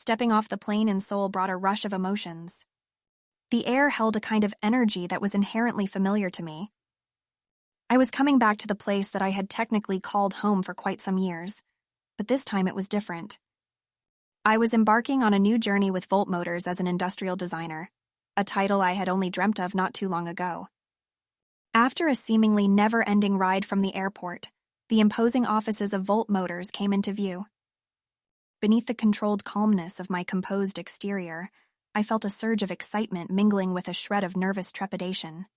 Stepping off the plane in Seoul brought a rush of emotions. The air held a kind of energy that was inherently familiar to me. I was coming back to the place that I had technically called home for quite some years, but this time it was different. I was embarking on a new journey with Volt Motors as an industrial designer, a title I had only dreamt of not too long ago. After a seemingly never-ending ride from the airport, the imposing offices of Volt Motors came into view. Beneath the controlled calmness of my composed exterior, I felt a surge of excitement mingling with a shred of nervous trepidation,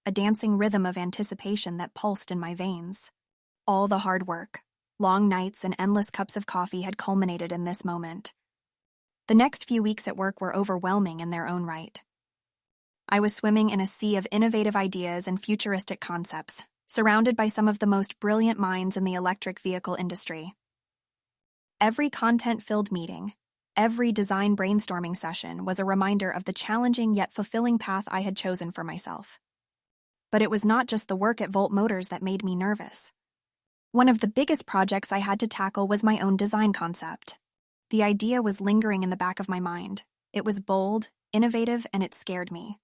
a dancing rhythm of anticipation that pulsed in my veins. All the hard work, long nights, and endless cups of coffee had culminated in this moment. The next few weeks at work were overwhelming in their own right. I was swimming in a sea of innovative ideas and futuristic concepts, surrounded by some of the most brilliant minds in the electric vehicle industry. Every content-filled meeting, every design brainstorming session was a reminder of the challenging yet fulfilling path I had chosen for myself. But it was not just the work at Volt Motors that made me nervous. One of the biggest projects I had to tackle was my own design concept. The idea was lingering in the back of my mind. It was bold, innovative, and it scared me.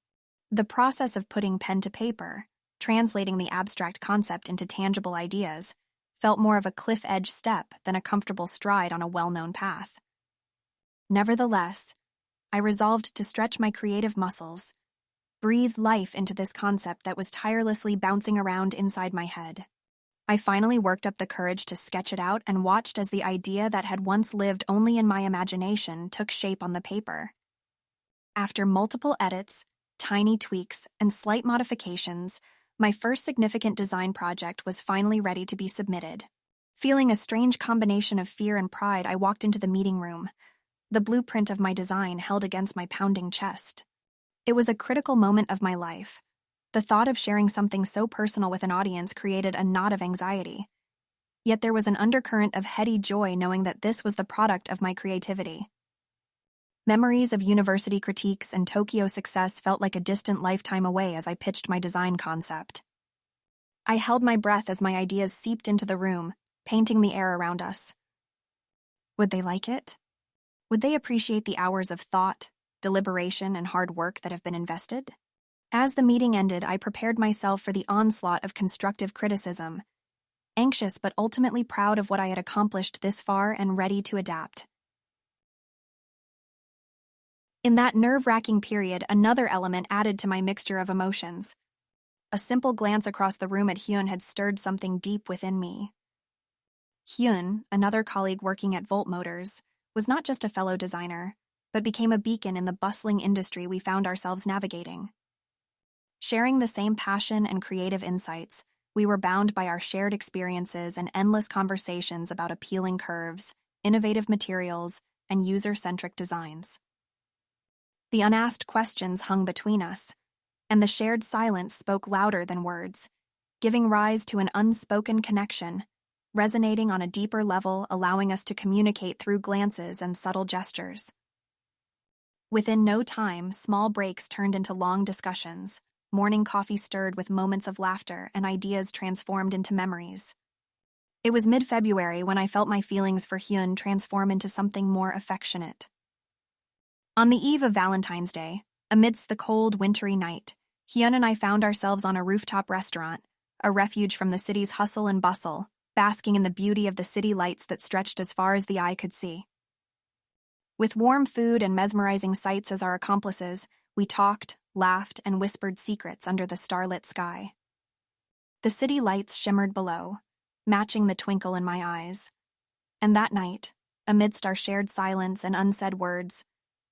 The process of putting pen to paper, translating the abstract concept into tangible ideas, felt more of a cliff-edge step than a comfortable stride on a well-known path. Nevertheless, I resolved to stretch my creative muscles, breathe life into this concept that was tirelessly bouncing around inside my head. I finally worked up the courage to sketch it out and watched as the idea that had once lived only in my imagination took shape on the paper. After multiple edits, tiny tweaks, and slight modifications, my first significant design project was finally ready to be submitted. Feeling a strange combination of fear and pride, I walked into the meeting room, the blueprint of my design held against my pounding chest. It was a critical moment of my life. The thought of sharing something so personal with an audience created a knot of anxiety. Yet there was an undercurrent of heady joy knowing that this was the product of my creativity. Memories of university critiques and Tokyo success felt like a distant lifetime away as I pitched my design concept. I held my breath as my ideas seeped into the room, painting the air around us. Would they like it? Would they appreciate the hours of thought, deliberation, and hard work that have been invested? As the meeting ended, I prepared myself for the onslaught of constructive criticism, anxious but ultimately proud of what I had accomplished this far and ready to adapt. In that nerve-wracking period, another element added to my mixture of emotions. A simple glance across the room at Hyun had stirred something deep within me. Hyun, another colleague working at Volt Motors, was not just a fellow designer, but became a beacon in the bustling industry we found ourselves navigating. Sharing the same passion and creative insights, we were bound by our shared experiences and endless conversations about appealing curves, innovative materials, and user-centric designs. The unasked questions hung between us, and the shared silence spoke louder than words, giving rise to an unspoken connection, resonating on a deeper level, allowing us to communicate through glances and subtle gestures. Within no time, small breaks turned into long discussions, morning coffee stirred with moments of laughter, and ideas transformed into memories. It was mid-February when I felt my feelings for Hyun transform into something more affectionate. On the eve of Valentine's Day, amidst the cold, wintry night, Hyun and I found ourselves on a rooftop restaurant, a refuge from the city's hustle and bustle, basking in the beauty of the city lights that stretched as far as the eye could see. With warm food and mesmerizing sights as our accomplices, we talked, laughed, and whispered secrets under the starlit sky. The city lights shimmered below, matching the twinkle in my eyes. And that night, amidst our shared silence and unsaid words,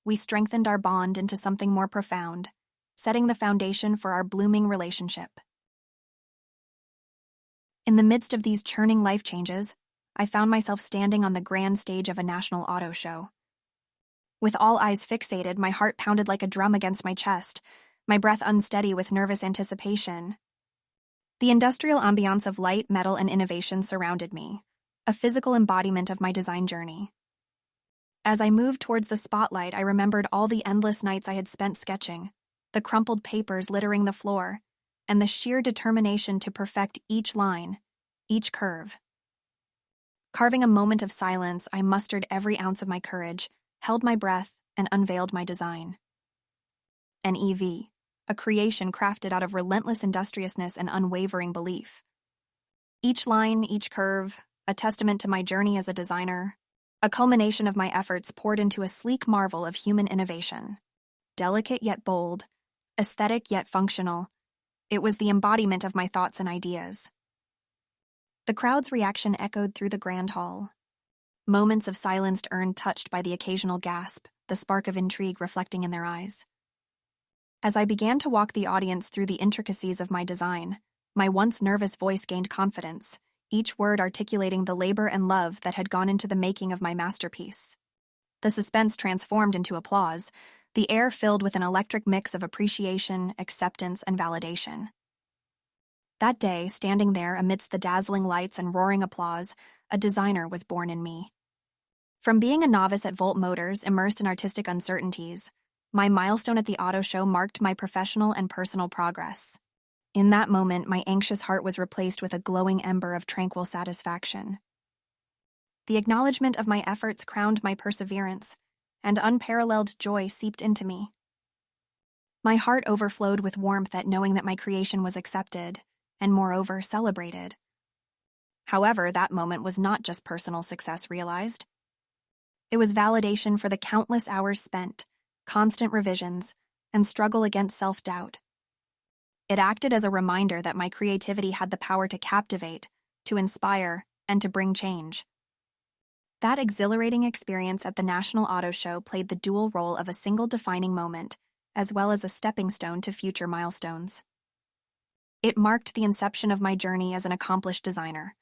we strengthened our bond into something more profound, setting the foundation for our blooming relationship. In the midst of these churning life changes, I found myself standing on the grand stage of a national auto show. With all eyes fixated, my heart pounded like a drum against my chest, my breath unsteady with nervous anticipation. The industrial ambiance of light, metal, and innovation surrounded me, a physical embodiment of my design journey. As I moved towards the spotlight, I remembered all the endless nights I had spent sketching, the crumpled papers littering the floor, and the sheer determination to perfect each line, each curve. Carving a moment of silence, I mustered every ounce of my courage, held my breath, and unveiled my design. An EV, a creation crafted out of relentless industriousness and unwavering belief. Each line, each curve, a testament to my journey as a designer, a culmination of my efforts poured into a sleek marvel of human innovation. Delicate yet bold, aesthetic yet functional, it was the embodiment of my thoughts and ideas. The crowd's reaction echoed through the grand hall. Moments of silenced urn touched by the occasional gasp, the spark of intrigue reflecting in their eyes. As I began to walk the audience through the intricacies of my design, my once nervous voice gained confidence, each word articulating the labor and love that had gone into the making of my masterpiece. The suspense transformed into applause, the air filled with an electric mix of appreciation, acceptance, and validation. That day, standing there amidst the dazzling lights and roaring applause, a designer was born in me. From being a novice at Volt Motors immersed in artistic uncertainties, my milestone at the auto show marked my professional and personal progress. In that moment, my anxious heart was replaced with a glowing ember of tranquil satisfaction. The acknowledgement of my efforts crowned my perseverance, and unparalleled joy seeped into me. My heart overflowed with warmth at knowing that my creation was accepted, and moreover, celebrated. However, that moment was not just personal success realized. It was validation for the countless hours spent, constant revisions, and struggle against self-doubt. It acted as a reminder that my creativity had the power to captivate, to inspire, and to bring change. That exhilarating experience at the National Auto Show played the dual role of a single defining moment, as well as a stepping stone to future milestones. It marked the inception of my journey as an accomplished designer,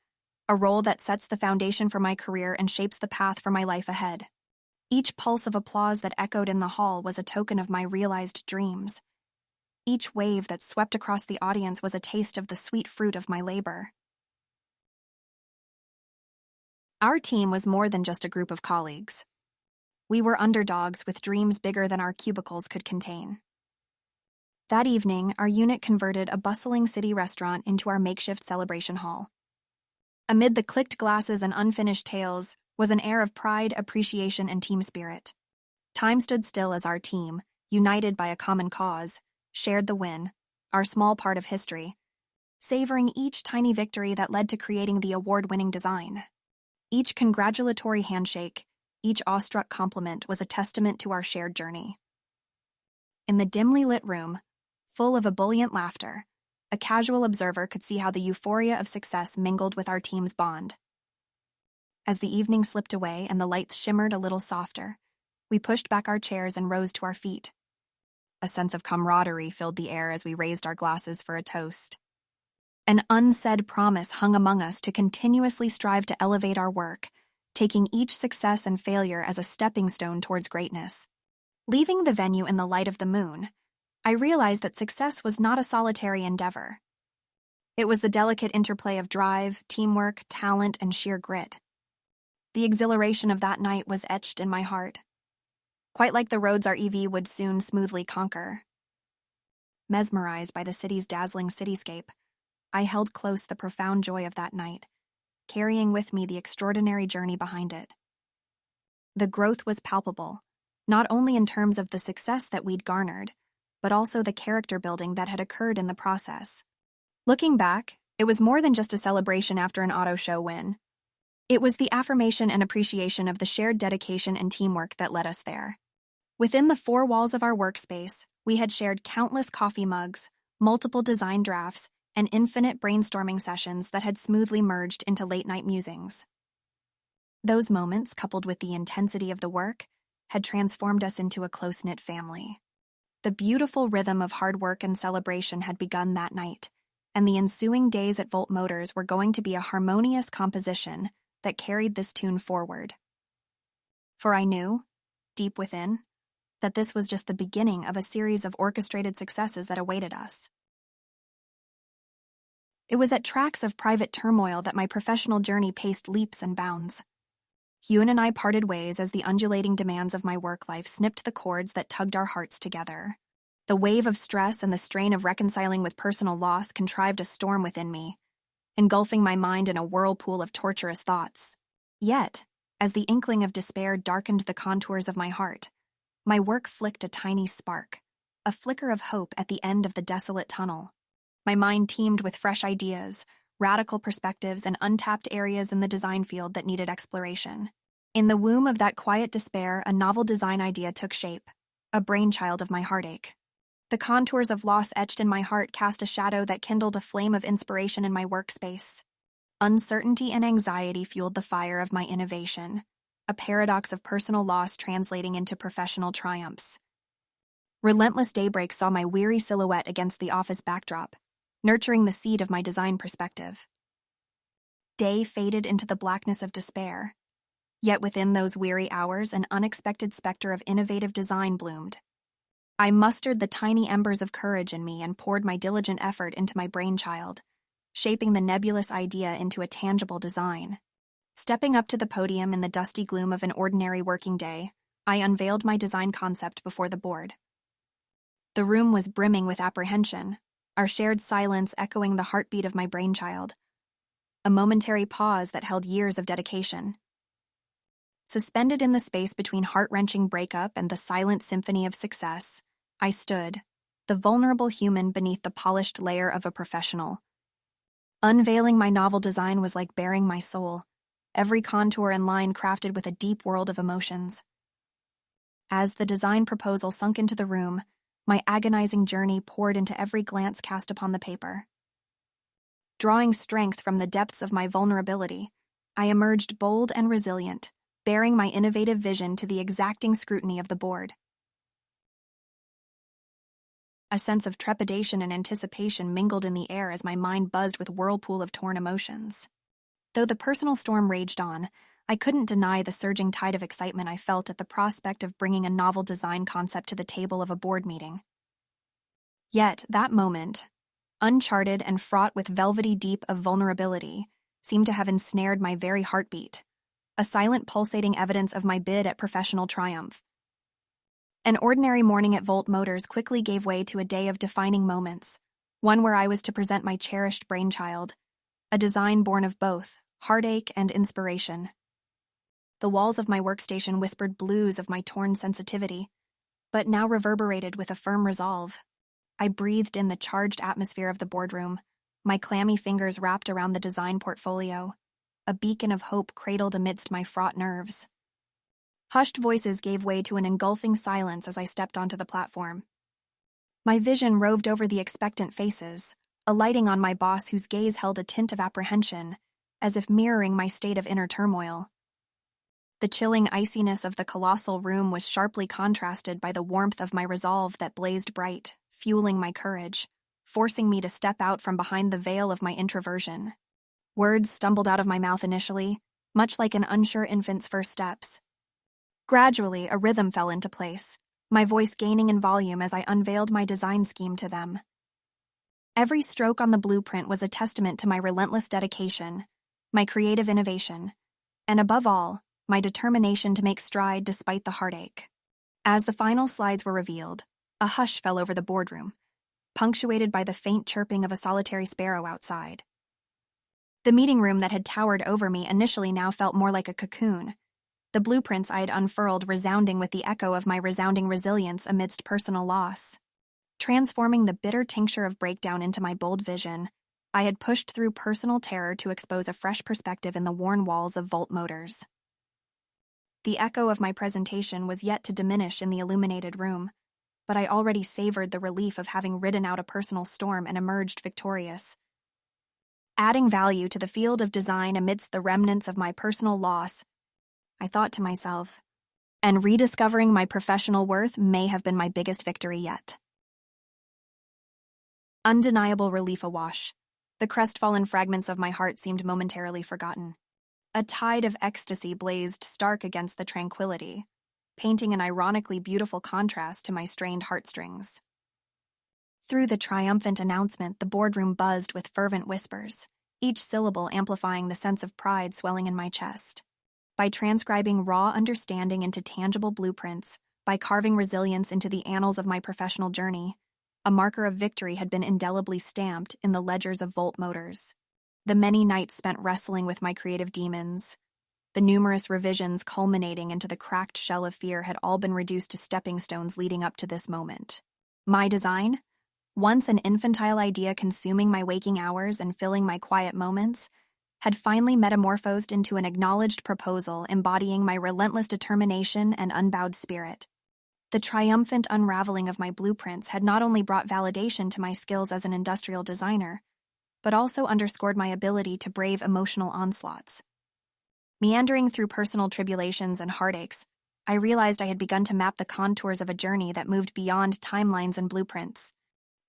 a role that sets the foundation for my career and shapes the path for my life ahead. Each pulse of applause that echoed in the hall was a token of my realized dreams. Each wave that swept across the audience was a taste of the sweet fruit of my labor. Our team was more than just a group of colleagues. We were underdogs with dreams bigger than our cubicles could contain. That evening, our unit converted a bustling city restaurant into our makeshift celebration hall. Amid the clicked glasses and unfinished tales was an air of pride, appreciation, and team spirit. Time stood still as our team, united by a common cause, shared the win, our small part of history, savoring each tiny victory that led to creating the award-winning design. Each congratulatory handshake, each awestruck compliment was a testament to our shared journey. In the dimly lit room, full of ebullient laughter, a casual observer could see how the euphoria of success mingled with our team's bond. As the evening slipped away and the lights shimmered a little softer, we pushed back our chairs and rose to our feet. A sense of camaraderie filled the air as we raised our glasses for a toast. An unsaid promise hung among us to continuously strive to elevate our work, taking each success and failure as a stepping stone towards greatness. Leaving the venue in the light of the moon, I realized that success was not a solitary endeavor. It was the delicate interplay of drive, teamwork, talent, and sheer grit. The exhilaration of that night was etched in my heart, quite like the roads our EV would soon smoothly conquer. Mesmerized by the city's dazzling cityscape, I held close the profound joy of that night, carrying with me the extraordinary journey behind it. The growth was palpable, not only in terms of the success that we'd garnered, but also the character building that had occurred in the process. Looking back, it was more than just a celebration after an auto show win. It was the affirmation and appreciation of the shared dedication and teamwork that led us there. Within the four walls of our workspace, we had shared countless coffee mugs, multiple design drafts, and infinite brainstorming sessions that had smoothly merged into late-night musings. Those moments, coupled with the intensity of the work, had transformed us into a close-knit family. The beautiful rhythm of hard work and celebration had begun that night, and the ensuing days at Volt Motors were going to be a harmonious composition that carried this tune forward. For I knew, deep within, that this was just the beginning of a series of orchestrated successes that awaited us. It was at tracks of private turmoil that my professional journey paced leaps and bounds. Hyun and I parted ways as the undulating demands of my work life snipped the cords that tugged our hearts together. The wave of stress and the strain of reconciling with personal loss contrived a storm within me, engulfing my mind in a whirlpool of torturous thoughts. Yet, As the inkling of despair darkened the contours of my heart, my work flicked a tiny spark, a flicker of hope at the end of the desolate tunnel. My mind teemed with fresh ideas, radical perspectives, and untapped areas in the design field that needed exploration. In the womb of that quiet despair, a novel design idea took shape, a brainchild of my heartache. The contours of loss etched in my heart cast a shadow that kindled a flame of inspiration in my workspace. Uncertainty and anxiety fueled the fire of my innovation, a paradox of personal loss translating into professional triumphs. Relentless daybreak saw my weary silhouette against the office backdrop, nurturing the seed of my design perspective. Day faded into the blackness of despair, yet within those weary hours an unexpected specter of innovative design bloomed. I mustered the tiny embers of courage in me and poured my diligent effort into my brainchild, shaping the nebulous idea into a tangible design. Stepping up to the podium in the dusty gloom of an ordinary working day, I unveiled my design concept before the board. The room was brimming with apprehension, our shared silence echoing the heartbeat of my brainchild, a momentary pause that held years of dedication. Suspended in the space between heart-wrenching breakup and the silent symphony of success, I stood, the vulnerable human beneath the polished layer of a professional. Unveiling my novel design was like baring my soul, every contour and line crafted with a deep world of emotions. As the design proposal sunk into the room, my agonizing journey poured into every glance cast upon the paper. Drawing strength from the depths of my vulnerability, I emerged bold and resilient, bearing my innovative vision to the exacting scrutiny of the board. A sense of trepidation and anticipation mingled in the air as my mind buzzed with a whirlpool of torn emotions. Though the personal storm raged on, I couldn't deny the surging tide of excitement I felt at the prospect of bringing a novel design concept to the table of a board meeting. Yet, that moment, uncharted and fraught with velvety deep of vulnerability, seemed to have ensnared my very heartbeat, a silent pulsating evidence of my bid at professional triumph. An ordinary morning at Volt Motors quickly gave way to a day of defining moments, one where I was to present my cherished brainchild, a design born of both heartache and inspiration. The walls of my workstation whispered blues of my torn sensitivity, but now reverberated with a firm resolve. I breathed in the charged atmosphere of the boardroom, my clammy fingers wrapped around the design portfolio, a beacon of hope cradled amidst my fraught nerves. Hushed voices gave way to an engulfing silence as I stepped onto the platform. My vision roved over the expectant faces, alighting on my boss whose gaze held a tint of apprehension, as if mirroring my state of inner turmoil. The chilling iciness of the colossal room was sharply contrasted by the warmth of my resolve that blazed bright, fueling my courage, forcing me to step out from behind the veil of my introversion. Words stumbled out of my mouth initially, much like an unsure infant's first steps. Gradually, a rhythm fell into place, my voice gaining in volume as I unveiled my design scheme to them. Every stroke on the blueprint was a testament to my relentless dedication, my creative innovation, and above all, my determination to make stride despite the heartache. As the final slides were revealed, a hush fell over the boardroom, punctuated by the faint chirping of a solitary sparrow outside. The meeting room that had towered over me initially now felt more like a cocoon, the blueprints I had unfurled resounding with the echo of my resounding resilience amidst personal loss. Transforming the bitter tincture of breakdown into my bold vision, I had pushed through personal terror to expose a fresh perspective in the worn walls of Volt Motors. The echo of my presentation was yet to diminish in the illuminated room, but I already savored the relief of having ridden out a personal storm and emerged victorious. Adding value to the field of design amidst the remnants of my personal loss, I thought to myself, and rediscovering my professional worth may have been my biggest victory yet. Undeniable relief awash, the crestfallen fragments of my heart seemed momentarily forgotten. A tide of ecstasy blazed stark against the tranquility, painting an ironically beautiful contrast to my strained heartstrings. Through the triumphant announcement, the boardroom buzzed with fervent whispers, each syllable amplifying the sense of pride swelling in my chest. By transcribing raw understanding into tangible blueprints, by carving resilience into the annals of my professional journey, a marker of victory had been indelibly stamped in the ledgers of Volt Motors. The many nights spent wrestling with my creative demons, The numerous revisions culminating into the cracked shell of fear had all been reduced to stepping stones leading up to this moment. My design, once an infantile idea consuming my waking hours and filling my quiet moments, had finally metamorphosed into an acknowledged proposal embodying my relentless determination and unbowed spirit. The triumphant unraveling of my blueprints had not only brought validation to my skills as an industrial designer, but also underscored my ability to brave emotional onslaughts. Meandering through personal tribulations and heartaches, I realized I had begun to map the contours of a journey that moved beyond timelines and blueprints.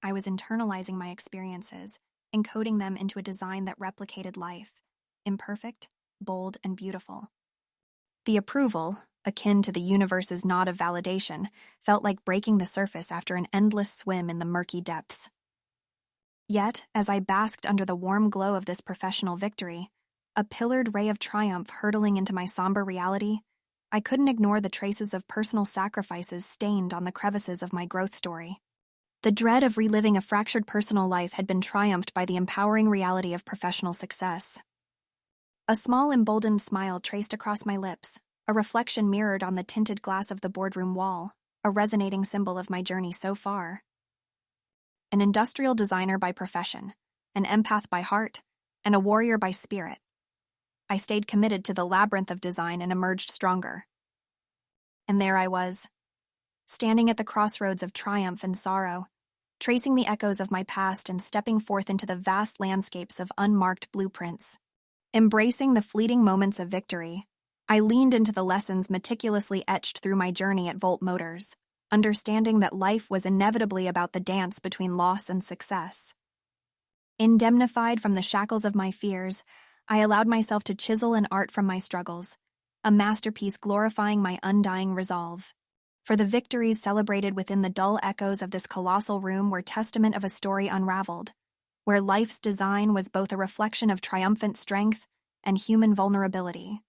I was internalizing my experiences, encoding them into a design that replicated life, imperfect, bold, and beautiful. The approval, akin to the universe's nod of validation, felt like breaking the surface after an endless swim in the murky depths. Yet, as I basked under the warm glow of this professional victory, a pillared ray of triumph hurtling into my somber reality, I couldn't ignore the traces of personal sacrifices stained on the crevices of my growth story. The dread of reliving a fractured personal life had been triumphed by the empowering reality of professional success. A small emboldened smile traced across my lips, a reflection mirrored on the tinted glass of the boardroom wall, a resonating symbol of my journey so far. An industrial designer by profession, an empath by heart, and a warrior by spirit, I stayed committed to the labyrinth of design and emerged stronger. And there I was, standing at the crossroads of triumph and sorrow, tracing the echoes of my past and stepping forth into the vast landscapes of unmarked blueprints. Embracing the fleeting moments of victory, I leaned into the lessons meticulously etched through my journey at Volt Motors, understanding that life was inevitably about the dance between loss and success. Indemnified from the shackles of my fears, I allowed myself to chisel an art from my struggles, a masterpiece glorifying my undying resolve. For the victories celebrated within the dull echoes of this colossal room were testament of a story unraveled, where life's design was both a reflection of triumphant strength and human vulnerability.